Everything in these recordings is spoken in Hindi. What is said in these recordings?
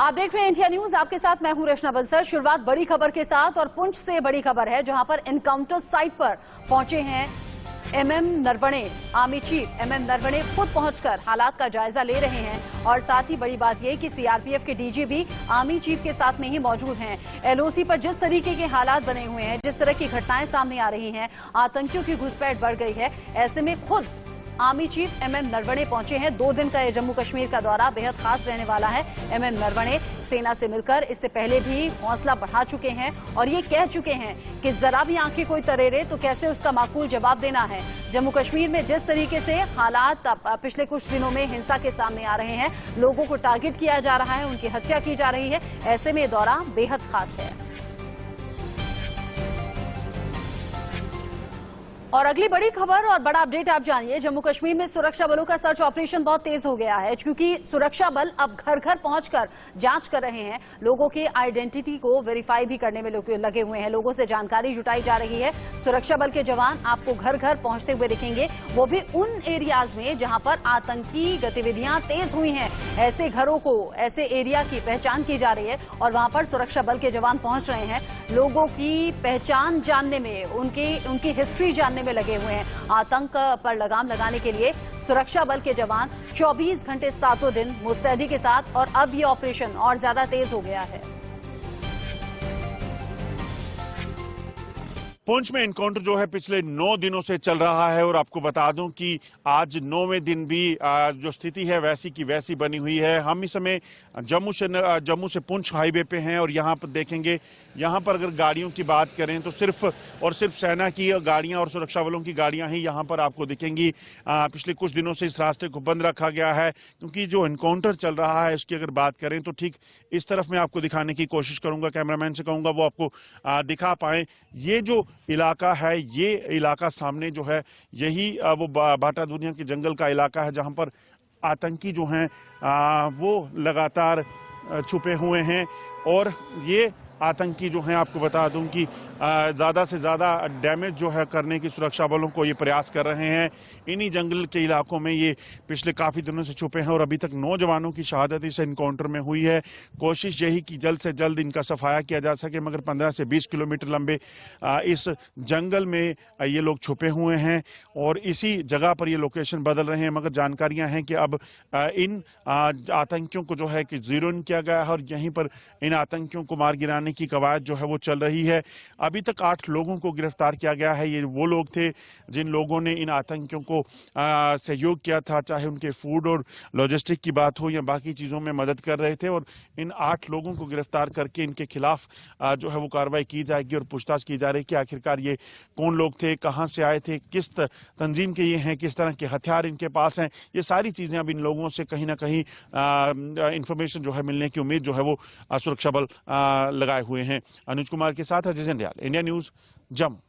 आप देख रहे हैं इंडिया न्यूज, आपके साथ मैं हूं रचना बंसल। शुरुआत बड़ी खबर के साथ और पुंछ से बड़ी खबर है, जहां पर एनकाउंटर साइट पर पहुंचे हैं MM Naravane. Army chief MM Naravane खुद पहुंचकर हालात का जायजा ले रहे हैं और साथ ही बड़ी बात यह कि सीआरपीएफ के डीजी भी आर्मी चीफ के साथ में ही मौजूद हैं। एलओसी पर जिस तरीके के हालात बने हुए हैं, जिस तरह की घटनाएं सामने आ रही हैं, आतंकियों की घुसपैठ बढ़ गई है, ऐसे में खुद आर्मी चीफ एमएम नरवणे पहुंचे हैं। 2 दिन का ये जम्मू कश्मीर का दौरा बेहद खास रहने वाला है। एमएम नरवणे सेना से मिलकर इससे पहले भी हौसला बढ़ा चुके हैं और ये कह चुके हैं कि जरा भी आंखें कोई तरेरे तो कैसे उसका माकूल जवाब देना है। जम्मू कश्मीर में जिस तरीके से हालात पिछले कुछ दिनों में हिंसा के सामने आ रहे हैं, लोगों को टारगेट किया जा रहा है, उनकी हत्या की जा रही है, ऐसे में ये दौरा बेहद खास है। और अगली बड़ी खबर और बड़ा अपडेट आप जानिए। जम्मू कश्मीर में सुरक्षा बलों का सर्च ऑपरेशन बहुत तेज हो गया है, क्योंकि सुरक्षा बल अब घर घर पहुंचकर जांच कर रहे हैं। लोगों के आइडेंटिटी को वेरीफाई भी करने में लगे हुए हैं, लोगों से जानकारी जुटाई जा रही है। सुरक्षा बल के जवान आपको घर घर पहुंचते हुए दिखेंगे, वो भी उन एरियाज में जहां पर आतंकी गतिविधियां तेज हुई हैं। ऐसे घरों को, ऐसे एरिया की पहचान की जा रही है और वहां पर सुरक्षा बल के जवान पहुंच रहे हैं। लोगों की पहचान जानने में, उनकी हिस्ट्री जानने में लगे हुए हैं। आतंक पर लगाम लगाने के लिए सुरक्षा बल के जवान 24 घंटे 7 दिन मुस्तैदी के साथ, और अब ये ऑपरेशन और ज्यादा तेज हो गया है। पुंछ में एनकाउंटर जो है पिछले 9 दिनों से चल रहा है और आपको बता दूं कि आज 9वें दिन भी जो स्थिति है वैसी की वैसी बनी हुई है। हम इस समय जम्मू से पुंछ हाईवे पे हैं और यहाँ पर देखेंगे, यहाँ पर अगर गाड़ियों की बात करें तो सिर्फ और सिर्फ सेना की गाड़ियां और सुरक्षा बलों की गाड़ियां ही यहाँ पर आपको दिखेंगी। पिछले कुछ दिनों से इस रास्ते को बंद रखा गया है, क्योंकि जो एनकाउंटर चल रहा है उसकी अगर बात करें तो ठीक इस तरफ मैं आपको दिखाने की कोशिश करूंगा, कैमरामैन से कहूंगा वो आपको दिखा पाए। ये जो इलाका है, ये इलाका सामने जो है, यही वो भाटा दुनिया के जंगल का इलाका है, जहां पर आतंकी जो हैं वो लगातार छुपे हुए हैं। और ये आतंकी जो हैं, आपको बता दूं कि ज़्यादा से ज़्यादा डैमेज जो है करने की सुरक्षा बलों को ये प्रयास कर रहे हैं। इन्हीं जंगल के इलाकों में ये पिछले काफ़ी दिनों से छुपे हैं और अभी तक 9 जवानों की शहादत इस एनकाउंटर में हुई है। कोशिश यही कि जल्द से जल्द इनका सफाया किया जा सके, मगर 15 से 20 किलोमीटर लंबे इस जंगल में ये लोग छुपे हुए हैं और इसी जगह पर ये लोकेशन बदल रहे हैं। मगर जानकारियाँ हैं कि अब इन आतंकियों को जो है कि जीरो इन किया गया है और यहीं पर इन आतंकियों को मार गिराने की कवायद जो है वो चल रही है। अभी तक 8 लोगों को गिरफ्तार किया गया है। ये वो लोग थे जिन लोगों ने इन आतंकियों को सहयोग किया था, चाहे उनके फूड और लॉजिस्टिक की बात हो या बाकी चीज़ों में मदद कर रहे थे। और इन 8 लोगों को गिरफ्तार करके इनके खिलाफ जो है वो कार्रवाई की जाएगी और पूछताछ की जा रही है कि आखिरकार ये कौन लोग थे, कहाँ से आए थे, किस तंजीम के ये हैं, किस तरह के हथियार इनके पास हैं। ये सारी चीज़ें अब इन लोगों से कहीं ना कहीं इंफॉर्मेशन जो है मिलने की उम्मीद जो है वो सुरक्षा बल लगाए हुए हैं। अनुज कुमार के साथ अजय जंडियाल, इंडिया न्यूज, जम्मू।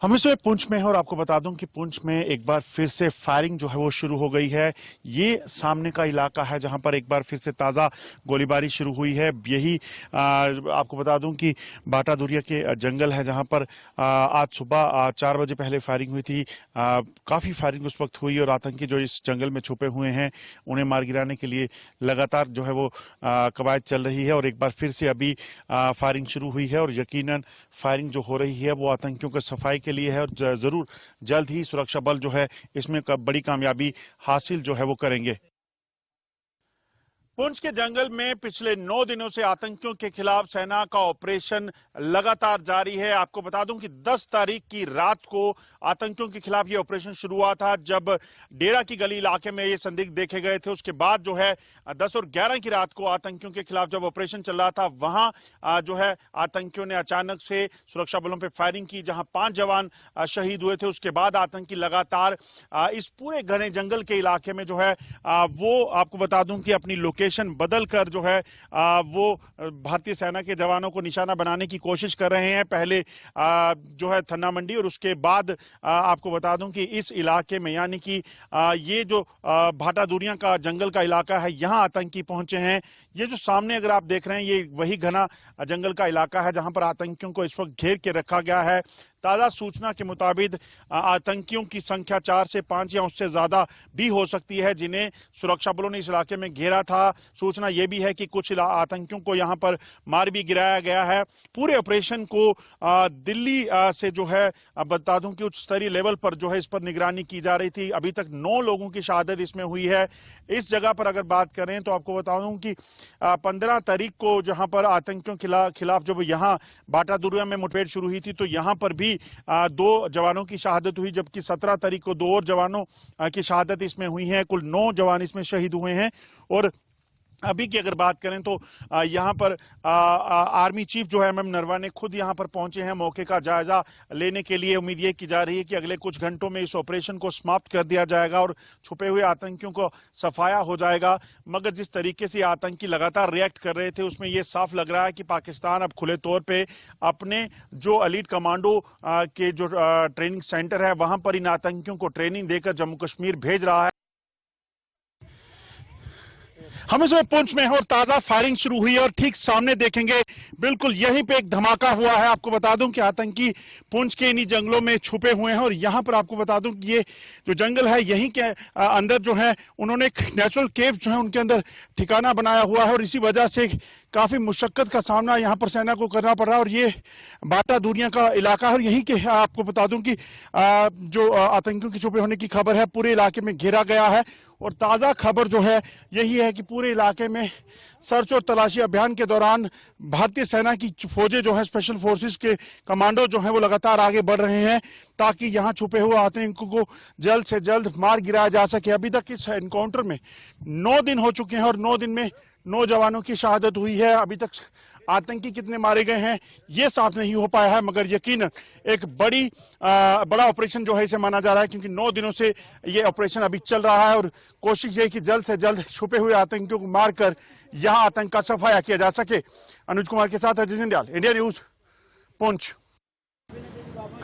हम इस समय पुंछ में हैं और आपको बता दूं कि पुंछ में एक बार फिर से फायरिंग जो है वो शुरू हो गई है। ये सामने का इलाका है जहां पर एक बार फिर से ताज़ा गोलीबारी शुरू हुई है। यही आपको बता दूं कि भाटा दुनिया के जंगल है, जहां पर आज सुबह 4 बजे पहले फायरिंग हुई थी। काफ़ी फायरिंग उस वक्त हुई और आतंकी जो इस जंगल में छुपे हुए हैं उन्हें मार गिराने के लिए लगातार जो है वो कवायद चल रही है। और एक बार फिर से अभी फायरिंग शुरू हुई है और यकीनन फायरिंग जो हो रही है वो आतंकियों के सफाई के लिए है और जरूर जल्द ही सुरक्षा बल जो है इसमें बड़ी कामयाबी हासिल जो है वो करेंगे। पुंछ के जंगल में पिछले 9 दिनों से आतंकियों के खिलाफ सेना का ऑपरेशन लगातार जारी है। आपको बता दूं कि 10 तारीख की रात को आतंकियों के खिलाफ ये ऑपरेशन शुरू हुआ था, जब डेरा की गली इलाके में ये संदिग्ध देखे गए थे। उसके बाद जो है 10 और 11 की रात को आतंकियों के खिलाफ जब ऑपरेशन चल रहा था, वहां जो है आतंकियों ने अचानक से सुरक्षा बलों पर फायरिंग की, जहां 5 जवान शहीद हुए थे। उसके बाद आतंकी लगातार इस पूरे घने जंगल के इलाके में जो है वो आपको बता दूं कि अपनी लोकेशन बदल कर जो है वो भारतीय सेना के जवानों को निशाना बनाने की कोशिश कर रहे हैं। पहले जो है थन्ना मंडी और उसके बाद आपको बता दूं कि इस इलाके में, यानी कि ये जो भाटा दुनिया का जंगल का इलाका है, यहाँ आतंकी पहुंचे हैं। ये जो सामने अगर आप देख रहे हैं, ये वही घना जंगल का इलाका है जहां पर आतंकियों को इस वक्त घेर के रखा गया है ताज़ा सूचना के मुताबिक आतंकियों की संख्या 4 से 5 या उससे ज़्यादा भी हो सकती है, जिन्हें सुरक्षा बलों ने इस इलाके में घेरा था। सूचना यह भी है कि कुछ आतंकियों को यहाँ पर मार भी गिराया गया है। पूरे ऑपरेशन को दिल्ली से जो है बता दूं कि उच्च स्तरीय लेवल पर जो है इस पर निगरानी की जा रही थी। अभी तक 9 लोगों की शहादत इसमें हुई है। इस जगह पर अगर बात करें तो आपको बता दूं कि 15 तारीख को जहां पर आतंकियों के खिलाफ जब यहां बाटा दुर्गा में मुठभेड़ शुरू हुई थी तो यहां पर भी 2 जवानों की शहादत हुई, जबकि 17 तारीख को 2 और जवानों की शहादत इसमें हुई है। कुल 9 जवान इसमें शहीद हुए हैं। और अभी की अगर बात करें तो यहाँ पर आर्मी चीफ जो है एमएम नरवणे खुद यहाँ पर पहुंचे हैं मौके का जायजा लेने के लिए। उम्मीद ये की जा रही है कि अगले कुछ घंटों में इस ऑपरेशन को समाप्त कर दिया जाएगा और छुपे हुए आतंकियों को सफाया हो जाएगा। मगर जिस तरीके से आतंकी लगातार रिएक्ट कर रहे थे उसमें यह साफ लग रहा है कि पाकिस्तान अब खुले तौर पे अपने जो एलीट कमांडो के जो ट्रेनिंग सेंटर है वहां पर इन आतंकियों को ट्रेनिंग देकर जम्मू कश्मीर भेज रहा है। हम इस वक्त पुंछ में हैं और ताजा फायरिंग शुरू हुई है और ठीक सामने देखेंगे बिल्कुल यहीं पे एक धमाका हुआ है। आपको बता दूं कि आतंकी पुंछ के इन्हीं जंगलों में छुपे हुए हैं और यहां पर आपको बता दूं कि ये जो जंगल है यहीं के अंदर जो है उन्होंने एक नेचुरल केव जो है उनके अंदर ठिकाना बनाया हुआ है और इसी वजह से काफी मुशक्कत का सामना यहाँ पर सेना को करना पड़ रहा है। और ये बाटा दूरियां का इलाका है और यहीं के आपको बता दूं कि जो आतंकियों के छुपे होने की खबर है पूरे इलाके में घेरा गया है। और ताजा खबर जो है यही है कि पूरे इलाके में सर्च और तलाशी अभियान के दौरान भारतीय सेना की फौजें जो है स्पेशल फोर्सेस के कमांडो जो है वो लगातार आगे बढ़ रहे हैं ताकि यहाँ छुपे हुए आतंकियों को जल्द से जल्द मार गिराया जा सके। अभी तक इस एनकाउंटर में 9 दिन हो चुके हैं और 9 दिन में 9 जवानों की शहादत हुई है। अभी तक आतंकी कितने मारे गए हैं ये साफ नहीं हो पाया है, मगर यकीनन एक बड़ा ऑपरेशन जो है इसे माना जा रहा है क्योंकि 9 दिनों से ये ऑपरेशन अभी चल रहा है और कोशिश ये कि जल्द से जल्द छुपे हुए आतंकियों को मारकर यहां आतंक का सफाया किया जा सके। अनुज कुमार के साथ अजय जिंदाल, इंडिया न्यूज, पुंछ।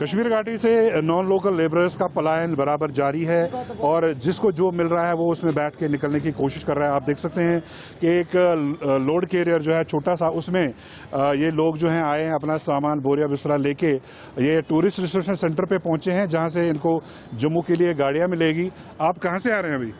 कश्मीर घाटी से नॉन लोकल लेबरर्स का पलायन बराबर जारी है और जिसको जो मिल रहा है वो उसमें बैठ के निकलने की कोशिश कर रहा है। आप देख सकते हैं कि एक लोड कैरियर जो है छोटा सा, उसमें ये लोग जो हैं आए हैं अपना सामान बोरिया बिस्तरा लेके। ये टूरिस्ट रिसेप्शन सेंटर पे पहुंचे हैं जहां से इनको जम्मू के लिए गाड़ियां मिलेगी। आप कहां से आ रहे हैं अभी?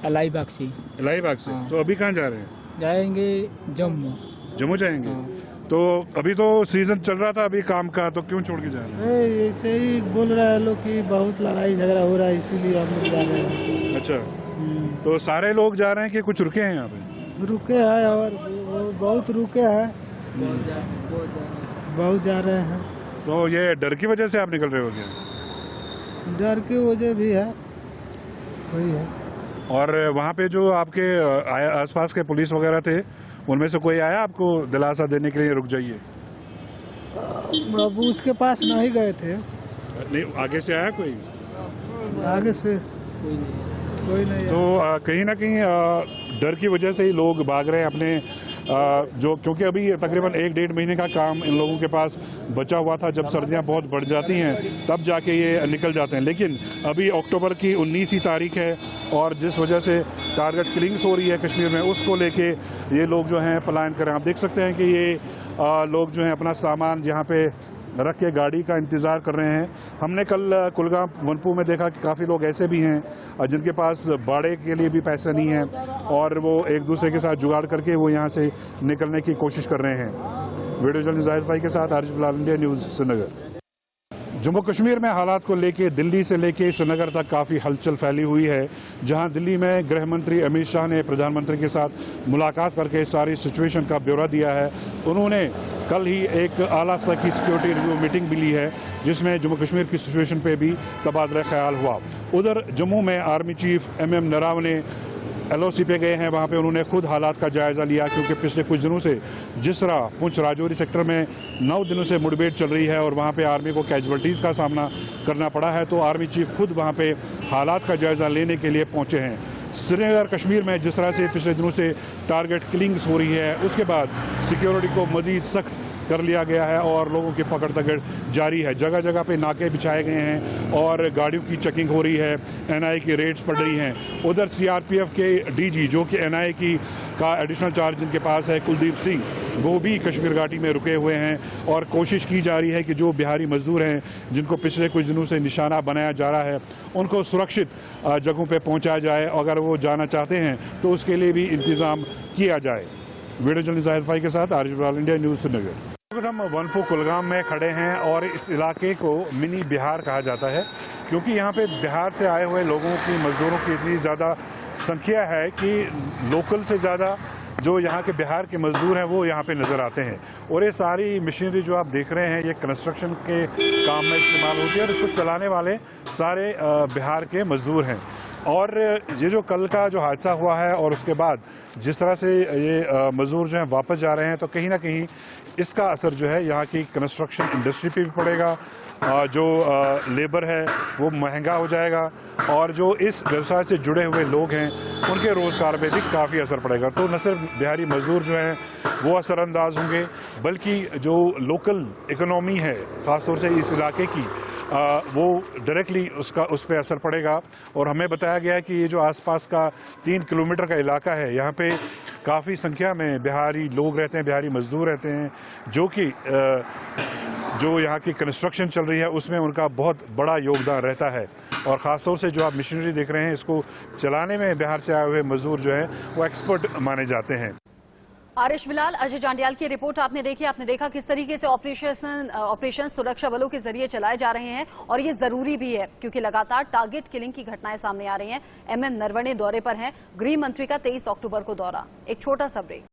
अलाईबाग से। अलाईबाग से? हाँ। तो अभी कहाँ जा रहे हैं? जाएंगे जम्मू। जम्मू जाएंगे? हाँ। तो अभी तो सीजन चल रहा था अभी काम का, तो क्यों छोड़ के जा रहे हैं? ऐसे ही बोल रहे हैं लोग कि बहुत लड़ाई झगड़ा हो रहा है इसीलिए हम लोग जा रहे हैं। अच्छा, तो सारे लोग जा रहे हैं कि कुछ रुके हैं यहाँ पे? रुके हैं और बहुत रुके हैं, बहुत जा रहे हैं। तो ये डर की वजह से आप निकल रहे हो क्या? डर की वजह भी है, वही है। और वहाँ पे जो आपके आसपास के पुलिस वगैरह थे उनमें से कोई आया आपको दिलासा देने के लिए रुक जाइए? अब उसके पास नहीं गए थे। नहीं, आगे से आया कोई? आगे से कोई नहीं। तो कहीं ना कहीं डर की वजह से ही लोग भाग रहे हैं अपने जो, क्योंकि अभी तकरीबन 1-1.5 महीने का काम इन लोगों के पास बचा हुआ था। जब सर्दियां बहुत बढ़ जाती हैं तब जाके ये निकल जाते हैं, लेकिन अभी अक्टूबर की 19 तारीख है और जिस वजह से टारगेट किलिंग्स हो रही है कश्मीर में, उसको लेके ये लोग जो हैं पलायन करें। आप देख सकते हैं कि ये लोग जो हैं अपना सामान यहाँ पे रख के गाड़ी का इंतज़ार कर रहे हैं। हमने कल कुलगाम वनपू में देखा कि काफ़ी लोग ऐसे भी हैं जिनके पास भाड़े के लिए भी पैसा नहीं है और वो एक दूसरे के साथ जुगाड़ करके वो यहाँ से निकलने की कोशिश कर रहे हैं। वीडियो जर्नलिस्ट जाहिर भाई के साथ आरिफ बिलाल, इंडिया न्यूज़, श्रीनगर। जम्मू कश्मीर में हालात को लेके दिल्ली से लेके श्रीनगर तक काफ़ी हलचल फैली हुई है, जहां दिल्ली में गृह मंत्री अमित शाह ने प्रधानमंत्री के साथ मुलाकात करके सारी सिचुएशन का ब्यौरा दिया है। उन्होंने कल ही एक आला स्तर की सिक्योरिटी रिव्यू मीटिंग भी ली है जिसमें जम्मू कश्मीर की सिचुएशन पे भी तबादला ख्याल हुआ। उधर जम्मू में army chief MM Naravane LOC पे गए हैं, वहाँ पे उन्होंने खुद हालात का जायज़ा लिया क्योंकि पिछले कुछ दिनों से जिस तरह पुंछ राजौरी सेक्टर में 9 दिनों से मुठभेड़ चल रही है और वहाँ पे आर्मी को कैजुअल्टीज़ का सामना करना पड़ा है, तो आर्मी चीफ खुद वहाँ पे हालात का जायज़ा लेने के लिए पहुँचे हैं। श्रीनगर कश्मीर में जिस तरह से पिछले दिनों से टारगेट किलिंग्स हो रही है, उसके बाद सिक्योरिटी को मज़ीद सख्त कर लिया गया है और लोगों की पकड़ तकड़ जारी है। जगह जगह पे नाके बिछाए गए हैं और गाड़ियों की चेकिंग हो रही है, एनआईए की रेड्स पड़ रही हैं। उधर सीआरपीएफ के डीजी जो कि एनआईए का एडिशनल चार्ज जिनके पास है, कुलदीप सिंह, वो भी कश्मीर घाटी में रुके हुए हैं और कोशिश की जा रही है कि जो बिहारी मजदूर हैं जिनको पिछले कुछ दिनों से निशाना बनाया जा रहा है उनको सुरक्षित जगहों पे पहुंचाया जाए। अगर वो जाना चाहते हैं तो उसके लिए भी इंतजाम किया जाए। वीडियो जर्नलिस्ट जाहिद फाई के साथ आरिश बिलाल, इंडिया न्यूज़ श्रीनगर। हम वनफू कुलगाम में खड़े हैं और इस इलाके को मिनी बिहार कहा जाता है क्योंकि यहाँ पे बिहार से आए हुए लोगों की, मजदूरों की इतनी ज़्यादा संख्या है कि लोकल से ज़्यादा जो यहाँ के बिहार के मजदूर हैं वो यहाँ पे नज़र आते हैं। और ये सारी मशीनरी जो आप देख रहे हैं ये कंस्ट्रक्शन के काम में इस्तेमाल होती है और इसको चलाने वाले सारे बिहार के मजदूर हैं। और ये जो कल का जो हादसा हुआ है और उसके बाद जिस तरह से ये मजदूर जो हैं वापस जा रहे हैं तो कहीं ना कहीं इसका असर जो है यहाँ की कंस्ट्रक्शन इंडस्ट्री पे भी पड़ेगा। जो लेबर है वो महंगा हो जाएगा और जो इस व्यवसाय से जुड़े हुए लोग हैं उनके रोज़गार पे भी काफ़ी असर पड़ेगा। तो न सिर्फ बिहारी मजदूर जो हैं वो असरअंदाज होंगे बल्कि जो लोकल इकोनॉमी है ख़ासतौर से इस इलाके की वो डायरेक्टली उस पर असर पड़ेगा। और हमें बताया गया है कि ये जो आसपास का 3 किलोमीटर का इलाका है यहाँ पे काफ़ी संख्या में बिहारी लोग रहते हैं, बिहारी मजदूर रहते हैं जो यहाँ की कंस्ट्रक्शन चल रही है उसमें उनका बहुत बड़ा योगदान रहता है। और ख़ासतौर से जो आप मशीनरी देख रहे हैं इसको चलाने में बिहार से आए हुए मजदूर जो है वो एक्सपर्ट माने जाते हैं। आरिश बिलाल, अजय जांडियाल की रिपोर्ट आपने देखी। आपने देखा किस तरीके से ऑपरेशन सुरक्षा बलों के जरिए चलाए जा रहे हैं और ये जरूरी भी है क्योंकि लगातार टारगेट किलिंग की घटनाएं सामने आ रही हैं। एमएम नरवणे दौरे पर हैं, गृह मंत्री का 23 अक्टूबर को दौरा। एक छोटा सा ब्रेक।